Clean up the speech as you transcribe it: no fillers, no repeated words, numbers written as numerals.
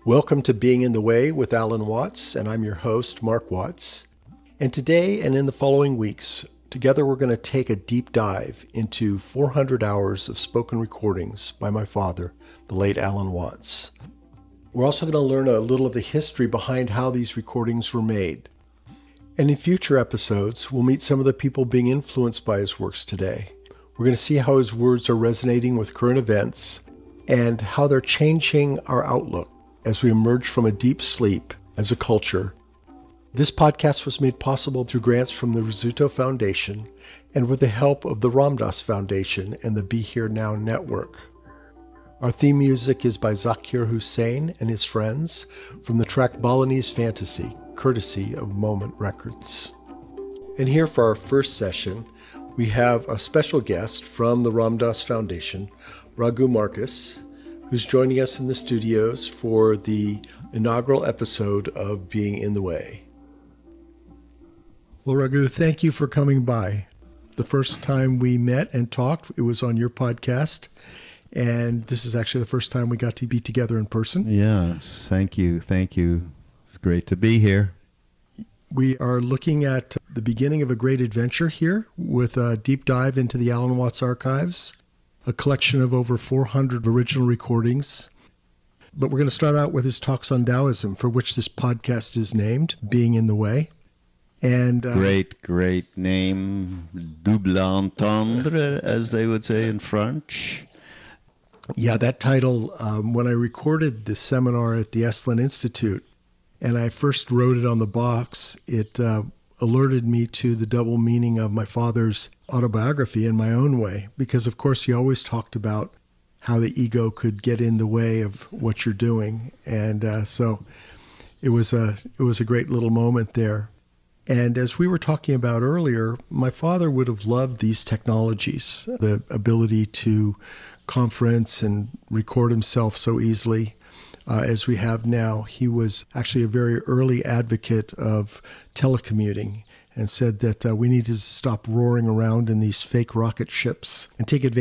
Welcome to Being in the Way with Alan Watts, and I'm your host, Mark Watts. And today and in the following weeks, together we're going to take a deep dive into 400 hours of spoken recordings by my father, the late Alan Watts. We're also going to learn a little of the history behind how these recordings were made. And in future episodes, we'll meet some of the people being influenced by his works today. We're going to see how his words are resonating with current events and how they're changing our outlook as we emerge from a deep sleep as a culture. This podcast was made possible through grants from the Rizzuto Foundation and with the help of the Ram Dass Foundation and the Be Here Now Network. Our theme music is by Zakir Hussain and his friends from the track Balinese Fantasy, courtesy of Moment Records. And here for our first session, we have a special guest from the Ram Dass Foundation, Raghu Marcus, who's joining us in the studios for the inaugural episode of Being in the Way. Well, Raghu, thank you for coming by. The first time we met and talked, it was on your podcast, and this is actually the first time we got to be together in person. Yes, thank you. Thank you. It's great to be here. We are looking at the beginning of a great adventure here with a deep dive into the Alan Watts archives, a collection of over 400 original recordings. But we're going to start out with his talks on Taoism, for which this podcast is named, Being in the Way. And great name, double entendre, as they would say in French. Yeah, that title, when I recorded the seminar at the Esalen Institute, and I first wrote it on the box, it alerted me to the double meaning of my father's autobiography in my own way, because of course he always talked about how the ego could get in the way of what you're doing. And so it was a great little moment there. And as we were talking about earlier, my father would have loved these technologies, the ability to conference and record himself so easily as we have now. He was actually a very early advocate of telecommuting and said that we needed to stop roaring around in these fake rocket ships and take advantage